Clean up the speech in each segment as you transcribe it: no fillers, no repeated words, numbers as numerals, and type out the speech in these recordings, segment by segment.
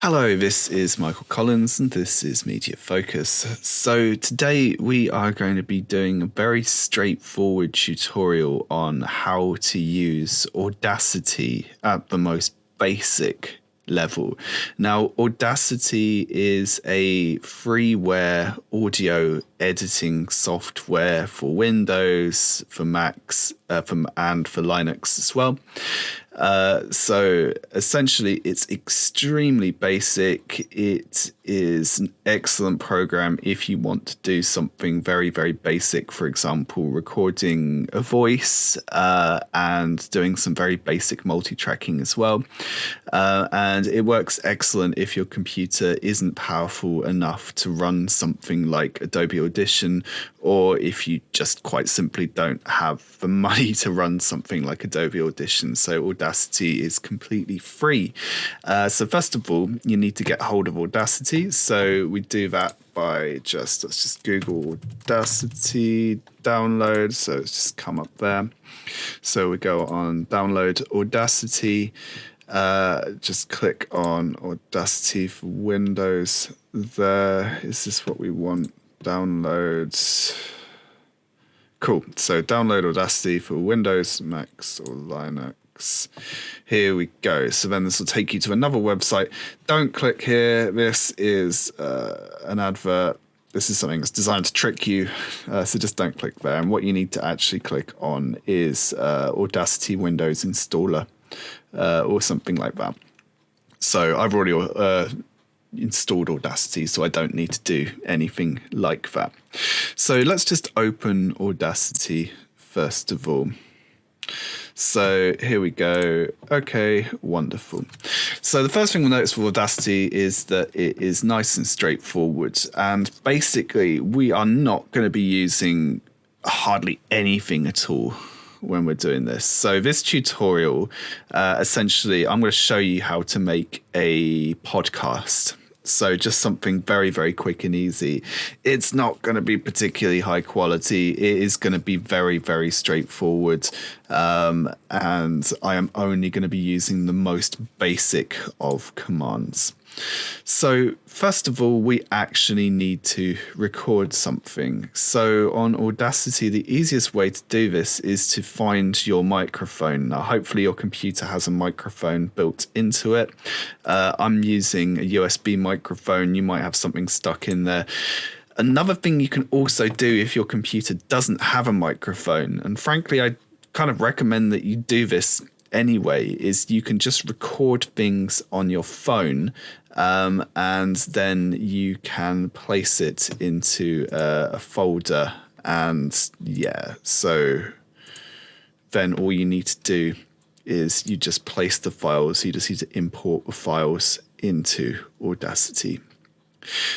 Hello, this is Michael Collins and this is Media Focus. So today we are going to be doing a very straightforward tutorial on how to use Audacity at the most basic level. Now, Audacity is a freeware audio editing software for Windows, for Macs, and for Linux as well. So essentially, it's extremely basic. It is an excellent program if you want to do something very, very basic. For example, recording a voice and doing some very basic multi-tracking as well. And it works excellent if your computer isn't powerful enough to run something like Adobe Audition, or if you just quite simply don't have the money to run something like Adobe Audition. So Audacity is completely free. So first of all, you need to get hold of Audacity. So we do that by let's just Google Audacity download. So it's just come up there. So we go on download Audacity. Just click on Audacity for Windows there. Is this what we want? Downloads. Cool. So download Audacity for Windows, Macs, or Linux. Here we go. So then this will take you to another website. Don't click here. This is an advert. This is something that's designed to trick you. So just don't click there. And what you need to actually click on is Audacity Windows Installer or something like that. So I've already installed Audacity, so I don't need to do anything like that. So let's just open Audacity first of all. So here we go. Okay, wonderful. So the first thing we'll notice with Audacity is that it is nice and straightforward. And basically, we are not going to be using hardly anything at all when we're doing this. So this tutorial, essentially, I'm going to show you how to make a podcast. So just something very, very quick and easy. It's not going to be particularly high quality. It is going to be very, very straightforward. And I am only going to be using the most basic of commands. So first of all, we actually need to record something. So on Audacity, the easiest way to do this is to find your microphone. Now, hopefully your computer has a microphone built into it. I'm using a USB microphone. You might have something stuck in there. Another thing you can also do if your computer doesn't have a microphone, and frankly, I kind of recommend that you do this anyway, is you can just record things on your phone and then you can place it into a folder. And yeah, so then all you need to do is you just place the files. You just need to import the files into Audacity.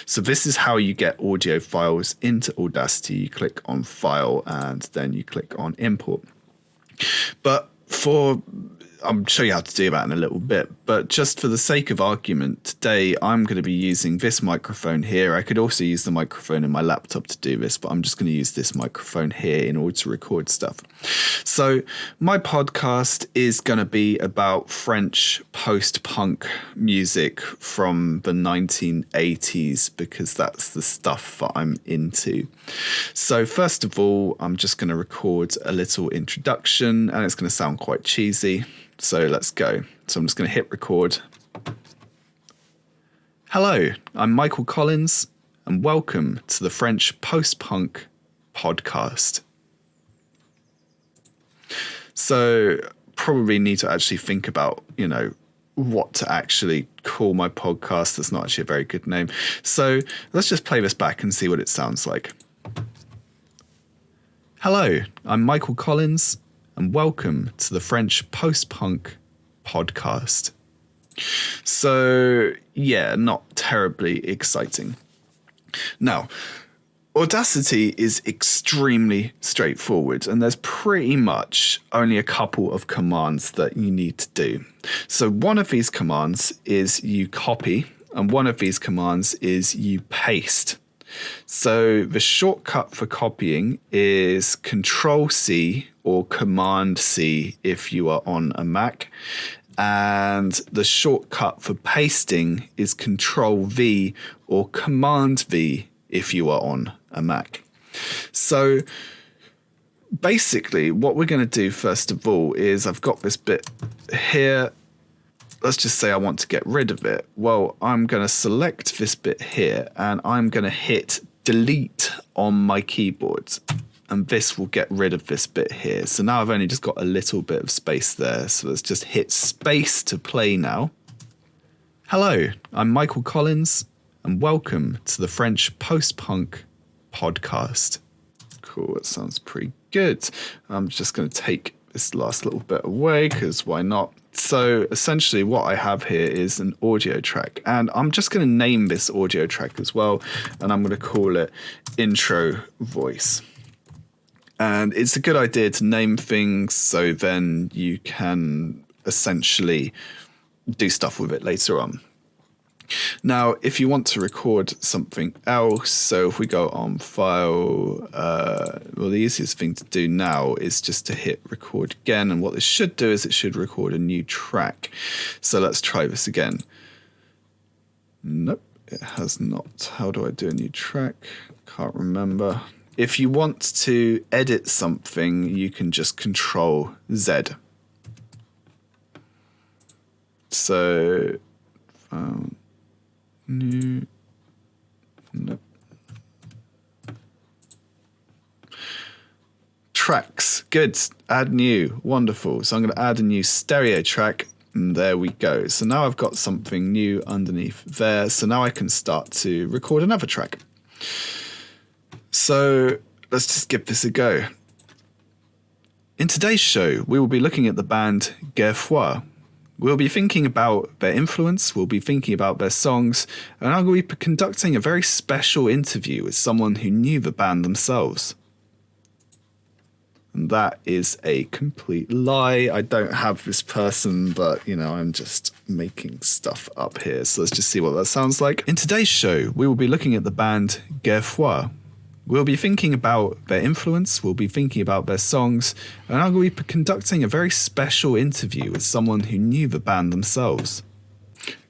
So this is how you get audio files into Audacity. You click on File and then you click on Import. But I'll show you how to do that in a little bit, but just for the sake of argument, today I'm going to be using this microphone here. I could also use the microphone in my laptop to do this, but I'm just going to use this microphone here in order to record stuff. So my podcast is going to be about French post-punk music from the 1980s, because that's the stuff that I'm into. So first of all, I'm just going to record a little introduction, and it's going to sound quite cheesy. So let's go. So I'm just going to hit record. Hello, I'm Michael Collins, and welcome to the French Post-Punk Podcast. So probably need to actually think about, what to actually call my podcast. That's not actually a very good name. So let's just play this back and see what it sounds like. Hello, I'm Michael Collins, and welcome to the French Post-Punk Podcast. So, yeah, not terribly exciting. Now, Audacity is extremely straightforward, and there's pretty much only a couple of commands that you need to do. So one of these commands is you copy, and one of these commands is you paste. So the shortcut for copying is Control C or Command C if you are on a Mac. And the shortcut for pasting is Control V or Command V if you are on a Mac. So basically what we're going to do first of all is I've got this bit here. Let's just say I want to get rid of it. Well, I'm going to select this bit here and I'm going to hit delete on my keyboard. And this will get rid of this bit here. So now I've only just got a little bit of space there. So let's just hit space to play now. Hello, I'm Michael Collins, and welcome to the French Post-Punk podcast. Cool, that sounds pretty good. I'm just going to take this last little bit away, because why not? So essentially what I have here is an audio track, and I'm just going to name this audio track as well, and I'm going to call it Intro Voice. And it's a good idea to name things so then you can essentially do stuff with it later on. Now, if you want to record something else, so if we go on File, well, the easiest thing to do now is just to hit record again. And what this should do is it should record a new track. So let's try this again. Nope, it has not. How do I do a new track? Can't remember. If you want to edit something, you can just Control Z. So, new, nope. Tracks, good, add new, wonderful. So I'm going to add a new stereo track, and there we go. So now I've got something new underneath there. So now I can start to record another track. So let's just give this a go. In today's show, we will be looking at the band Guerfoy. We'll be thinking about their influence, we'll be thinking about their songs, and I will be conducting a very special interview with someone who knew the band themselves. And that is a complete lie. I don't have this person, but, you know, I'm just making stuff up here. So let's just see what that sounds like. In today's show, we will be looking at the band Guerfoy. We'll be thinking about their influence, we'll be thinking about their songs, and I will be conducting a very special interview with someone who knew the band themselves.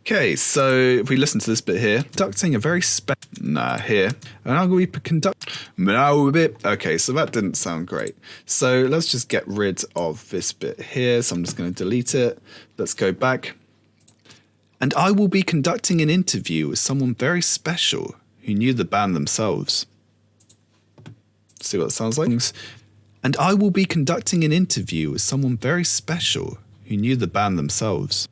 Okay, so if we listen to this bit here, conducting a very here, and I will be okay, so that didn't sound great. So let's just get rid of this bit here, so I'm just going to delete it. Let's go back. And I will be conducting an interview with someone very special who knew the band themselves. See what it sounds like. And I will be conducting an interview with someone very special who knew the band themselves.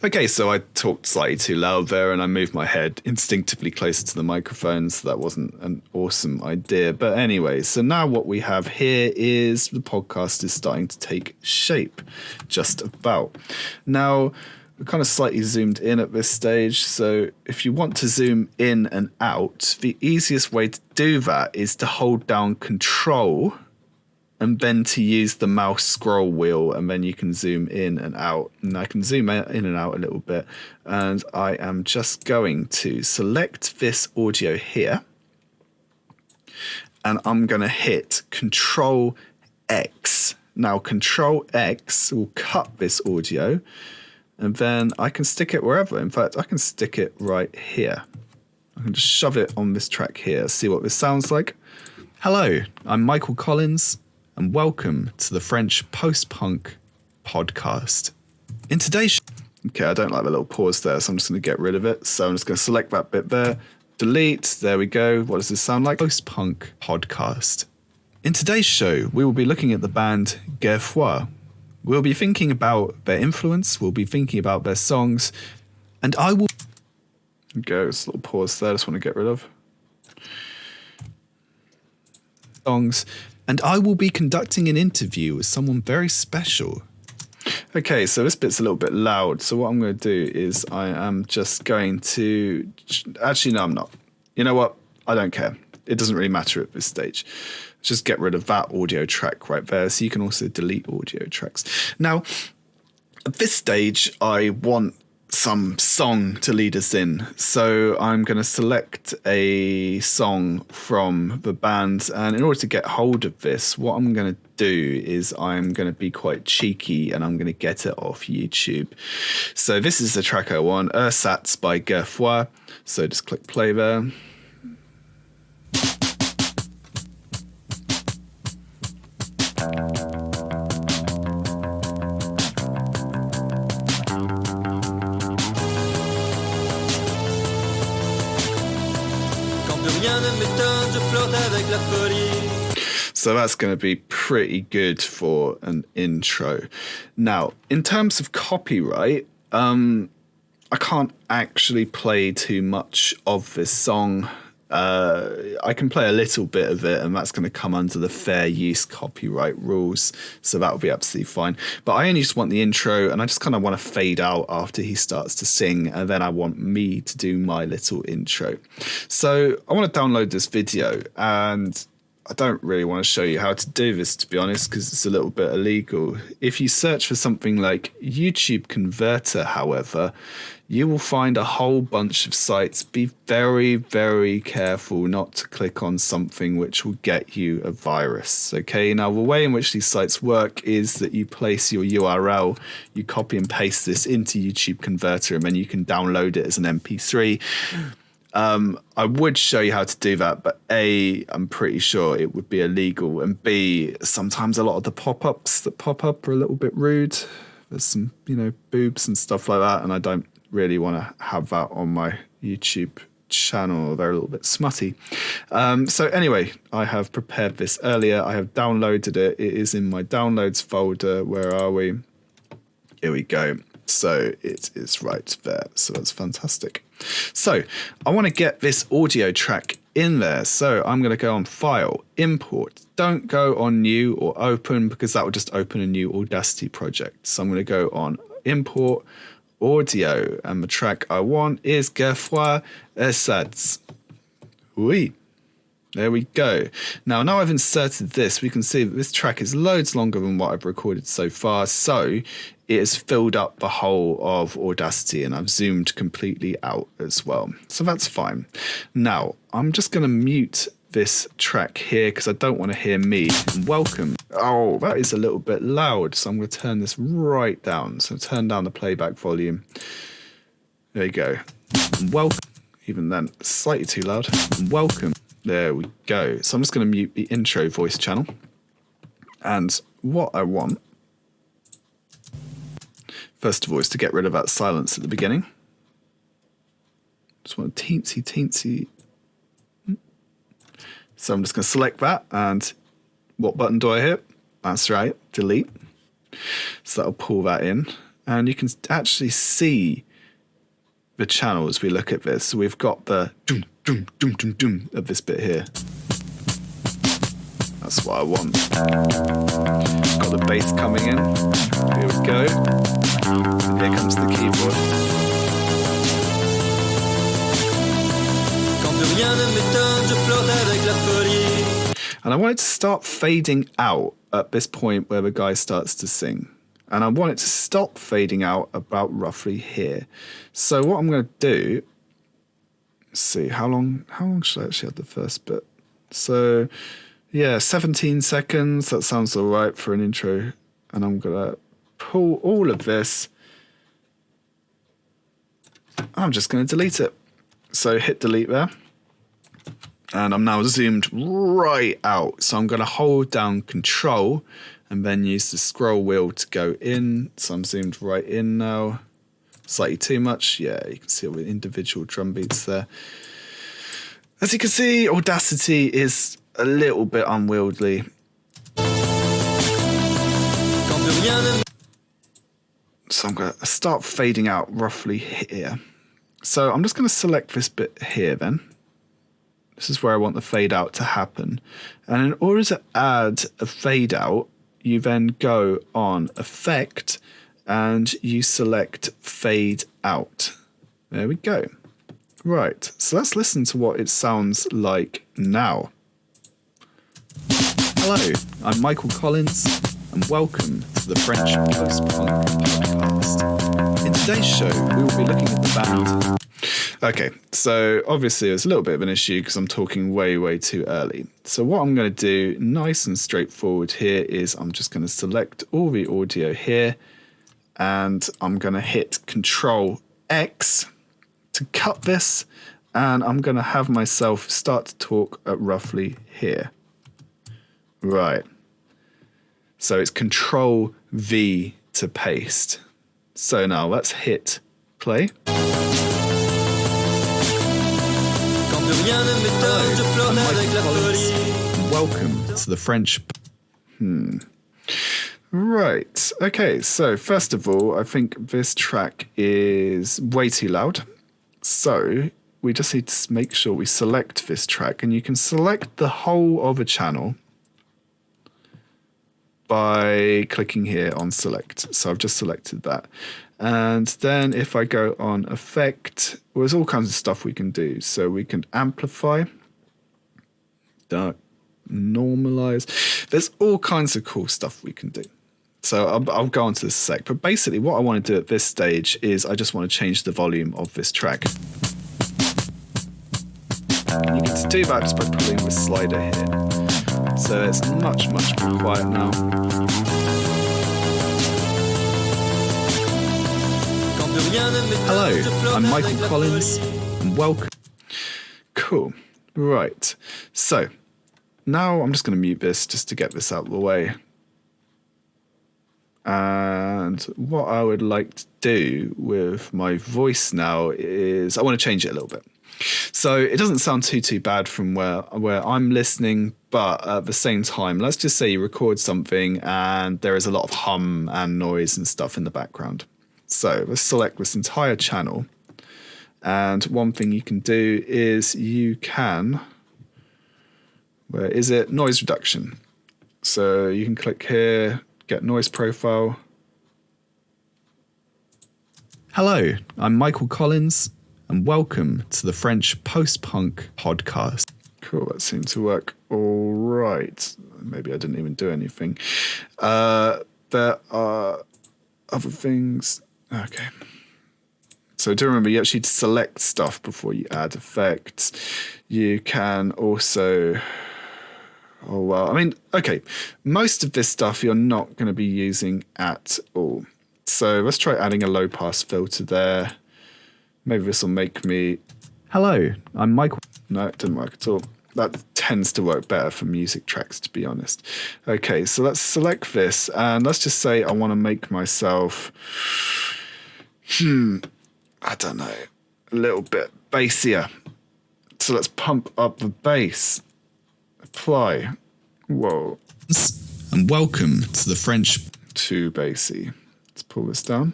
Okay, so I talked slightly too loud there and I moved my head instinctively closer to the microphone, so that wasn't an awesome idea. But anyway, so now what we have here is the podcast is starting to take shape, just about. Now, we're kind of slightly zoomed in at this stage, so if you want to zoom in and out, the easiest way to do that is to hold down Control and then to use the mouse scroll wheel, and then you can zoom in and out. And I can zoom in and out a little bit, and I am just going to select this audio here, and I'm going to hit Control X. Now, Control X will cut this audio, and then I can stick it wherever. In fact, I can stick it right here. I can just shove it on this track here. See what this sounds like. Hello, I'm Michael Collins, and welcome to the French Post-Punk podcast. In today's okay, I don't like the little pause there, so I'm just going to get rid of it. So I'm just going to select that bit there, delete, there we go. What does this sound like? Post-Punk podcast. In today's show, we will be looking at the band Guerfoy. We'll be thinking about their influence, we'll be thinking about their songs, and I will... Go, this little pause there, I just want to get rid of. Songs, and I will be conducting an interview with someone very special. Okay, so this bit's a little bit loud, so what I'm going to do is I am just going to... Actually, no, I'm not. You know what? I don't care. It doesn't really matter at this stage. Just get rid of that audio track right there. So you can also delete audio tracks. Now, at this stage, I want some song to lead us in. So I'm going to select a song from the band, and in order to get hold of this, what I'm going to do is I'm going to be quite cheeky and I'm going to get it off YouTube. So this is the track I want, Ersatz by Gerfoy. So just click play there. So that's going to be pretty good for an intro. Now, in terms of copyright, I can't actually play too much of this song. I can play a little bit of it, and that's going to come under the fair use copyright rules, so that will be absolutely fine. But I only just want the intro, and I just kind of want to fade out after he starts to sing, and then I want me to do my little intro. So I want to download this video, and I don't really want to show you how to do this, to be honest, because it's a little bit illegal. If you search for something like YouTube Converter, however, you will find a whole bunch of sites. Be very, very careful not to click on something which will get you a virus. Okay, now the way in which these sites work is that you place your URL, you copy and paste this into YouTube Converter, and then you can download it as an MP3. I would show you how to do that, but A, I'm pretty sure it would be illegal, and B, sometimes a lot of the pop-ups that pop up are a little bit rude. There's some, boobs and stuff like that, and I don't really want to have that on my YouTube channel. They're a little bit smutty. So anyway, I have prepared this earlier. I have downloaded it. It is in my downloads folder. Where are we? Here we go. So it is right there. So that's fantastic. So I want to get this audio track in there. So I'm going to go on File, Import. Don't go on New or Open, because that will just open a new Audacity project. So I'm going to go on Import, Audio, and the track I want is Gerfoy Ersatz. Oui. There we go. Now I've inserted this, we can see that this track is loads longer than what I've recorded so far, so it has filled up the whole of Audacity, and I've zoomed completely out as well. So that's fine. Now, I'm just going to mute this track here because I don't want to hear me. Welcome. Oh, that is a little bit loud, so I'm going to turn this right down. So turn down the playback volume. There you go. Welcome. Even then, slightly too loud. Welcome. There we go. So I'm just going to mute the intro voice channel. And what I want, first of all, is to get rid of that silence at the beginning. Just want a teensy. So I'm just going to select that, and what button do I hit? That's right, delete. So that'll pull that in, and you can actually see the channel as we look at this. So we've got the doom, doom, doom, doom, doom of this bit here. That's what I want. Got the bass coming in. Here we go. And here comes the keyboard. And I want it to start fading out at this point where the guy starts to sing. And I want it to stop fading out about roughly here. So what I'm going to do, let's see, how long should I actually have the first bit? So yeah, 17 seconds. That sounds all right for an intro. And I'm going to pull all of this. I'm just going to delete it. So hit delete there. And I'm now zoomed right out. So I'm going to hold down Control and then use the scroll wheel to go in. So I'm zoomed right in now. Slightly too much. Yeah, you can see all the individual drum beats there. As you can see, Audacity is a little bit unwieldy. So I'm going to start fading out roughly here. So I'm just going to select this bit here then. This is where I want the fade out to happen. And in order to add a fade out, you then go on Effect and you select Fade Out. There we go. Right, so let's listen to what it sounds like now. Hello, I'm Michael Collins, and welcome to the French post-punk podcast. In today's show, we will be looking at the band. Okay, so obviously there's a little bit of an issue because I'm talking way too early. So what I'm going to do, nice and straightforward here, is I'm just going to select all the audio here, and I'm going to hit CTRL X to cut this, and I'm going to have myself start to talk at roughly here. Right. So it's CTRL V to paste. So now let's hit play. Welcome to the French. Right. Okay. So first of all, I think this track is way too loud. So we just need to make sure we select this track, and you can select the whole of a channel by clicking here on select. So I've just selected that. And then if I go on effect, well, there's all kinds of stuff we can do. So we can amplify, dark, normalize. There's all kinds of cool stuff we can do. So I'll go on to this in a sec. But basically what I want to do at this stage is I just want to change the volume of this track. And you can do that just by pulling the slider here. So it's much more quiet now. Hello, I'm Michael Collins, and welcome. Cool. Right. So now I'm just going to mute this just to get this out of the way. And what I would like to do with my voice now is I want to change it a little bit. So it doesn't sound too bad from where I'm listening, but at the same time, let's just say you record something and there is a lot of hum and noise and stuff in the background. So let's select this entire channel. And one thing you can do is you can, where is it? Noise reduction. So you can click here, get noise profile. Hello, I'm Michael Collins, and welcome to the French post-punk podcast. Cool, that seemed to work all right. Maybe I didn't even do anything. There are other things. Okay. So do remember, you actually select stuff before you add effects. You can also... Oh, well, I mean, okay. Most of this stuff you're not going to be using at all. So let's try adding a low pass filter there. Maybe this will make me... Hello, I'm Michael. No, it didn't work at all. That tends to work better for music tracks, to be honest. Okay, so let's select this, and let's just say I want to make myself... I don't know, a little bit bassier. So let's pump up the bass. Apply. Whoa. And welcome to the French... Too bassy. Let's pull this down.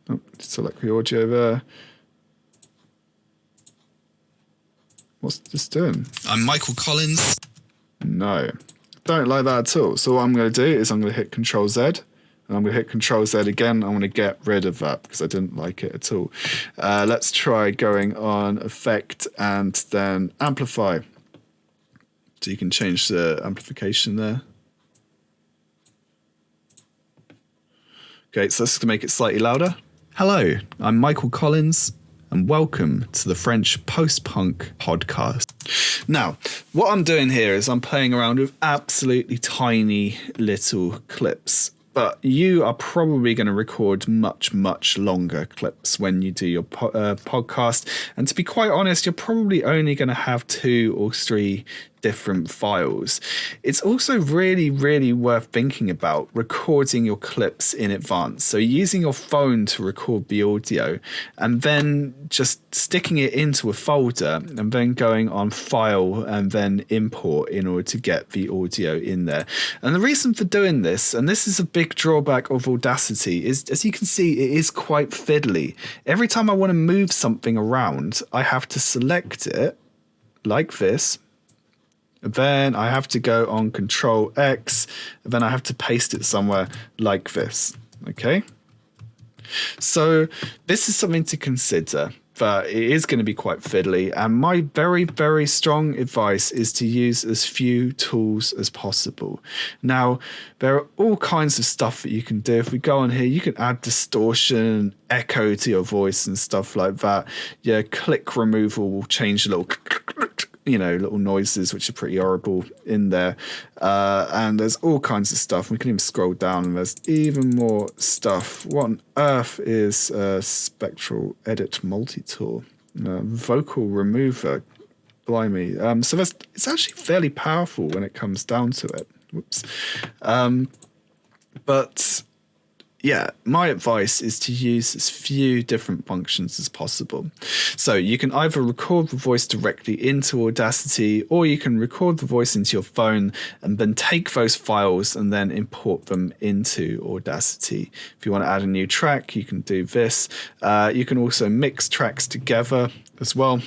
Oh, select the audio there. What's this doing? I'm Michael Collins. No, don't like that at all. So what I'm going to do is I'm going to hit CTRL Z. And I'm going to hit CTRL Z again. I want to get rid of that because I didn't like it at all. Let's try going on effect and then amplify. So you can change the amplification there. Okay, so let's make it slightly louder. Hello, I'm Michael Collins, and welcome to the French post-punk podcast. Now, what I'm doing here is I'm playing around with absolutely tiny little clips. But you are probably going to record much longer clips when you do your podcast. And to be quite honest, you're probably only going to have 2 or 3 different files. It's also really worth thinking about recording your clips in advance. So using your phone to record the audio and then just sticking it into a folder and then going on file and then import in order to get the audio in there. And the reason for doing this, and this is a big drawback of Audacity, is as you can see, it is quite fiddly. Every time I want to move something around, I have to select it like this. Then I have to go on CTRL X, and then I have to paste it somewhere like this, okay? So this is something to consider. but it is going to be quite fiddly. And my very, very strong advice is to use as few tools as possible. Now, there are all kinds of stuff that you can do. If we go on here, you can add distortion, echo to your voice and stuff like that. Yeah, click removal will change a little little noises, which are pretty horrible in there. And there's all kinds of stuff. We can even scroll down and there's even more stuff. What on earth is spectral edit multi-tool? Vocal remover. Blimey. So it's actually fairly powerful when it comes down to it. Whoops. But yeah, my advice is to use as few different functions as possible. So you can either record the voice directly into Audacity, or you can record the voice into your phone and then take those files and then import them into Audacity. If you want to add a new track, you can do this. You can also mix tracks together as well.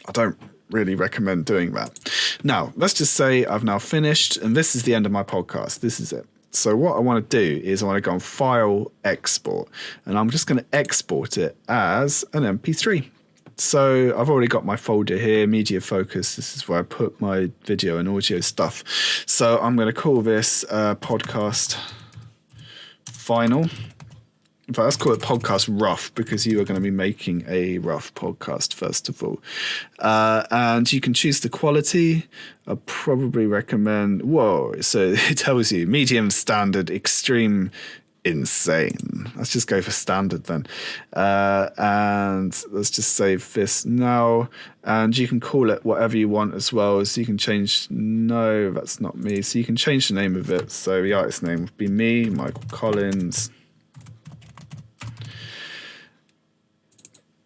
I don't really recommend doing that. Now, let's just say I've now finished, and this is the end of my podcast. This is it. So what I want to do is I want to go on File, Export, and I'm just going to export it as an MP3. So I've already got my folder here, Media Focus. This is where I put my video and audio stuff. So I'm going to call this podcast final. In fact, let's call it podcast rough, because you are going to be making a rough podcast first of all. And you can choose the quality. I probably recommend, so it tells you medium, standard, extreme, insane. Let's just go for standard then. And let's just save this now. And you can call it whatever you want as well. So you can change, no, that's not me. So you can change the name of it. So the artist name would be me, Michael Collins.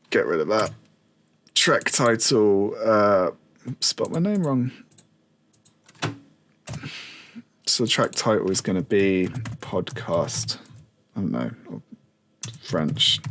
Get rid of that. Track title, spelled my name wrong. So the track title is going to be podcast. I don't know, French.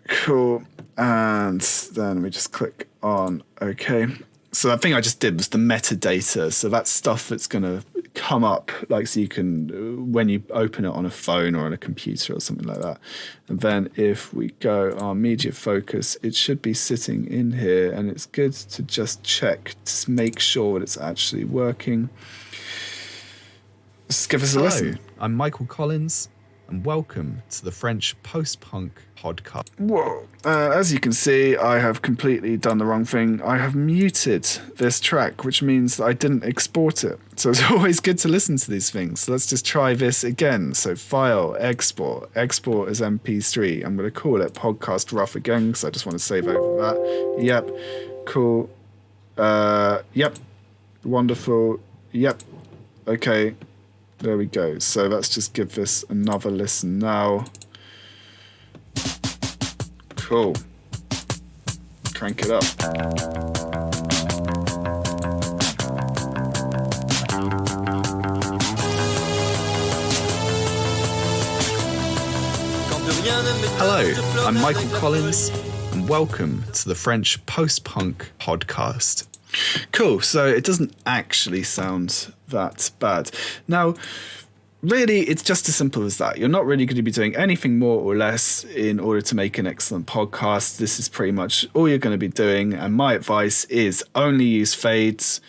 Cool. And then we just click on OK. So that thing I just did was the metadata. So that's stuff that's going to come up, like, so you can, when you open it on a phone or on a computer or something like that. And then if we go on Media Focus, it should be sitting in here, and it's good to just check to make sure that it's actually working. Just give us a listen. I'm Michael Collins, and welcome to the French Post-Punk Podcast. Whoa. As you can see, I have completely done the wrong thing. I have muted this track, which means that I didn't export it. So it's always good to listen to these things. So let's just try this again. So File, Export as MP3. I'm going to call it Podcast Rough again, because I just want to save over that. Yep. Cool. Yep. Wonderful. Yep. Okay. There we go. So let's just give this another listen now. Cool. Crank it up. Hello, I'm Michael Collins, and welcome to the French Post-Punk Podcast. Cool. So it doesn't actually sound that bad. Now, really, it's just as simple as that. You're not really going to be doing anything more or less in order to make an excellent podcast. This is pretty much all you're going to be doing. And my advice is only use fades.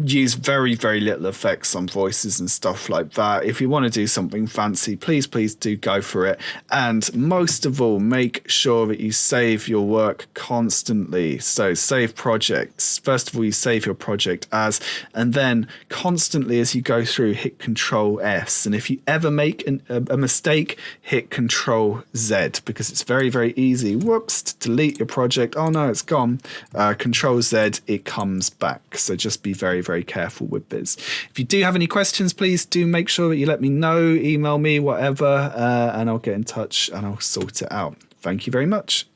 Use very, very little effects on voices and stuff like that. If you want to do something fancy, please do go for it. And most of all, make sure that you save your work constantly. So save projects. First of all, you save your project as, and then constantly as you go through, hit Control S. And if you ever make a mistake, hit Control Z, because it's very, very easy. Whoops, to delete your project. Oh no, it's gone. Control Z, it comes back. So just be very, very careful with this. If you do have any questions, please do make sure that you let me know, email me, whatever, and I'll get in touch and I'll sort it out. Thank you very much.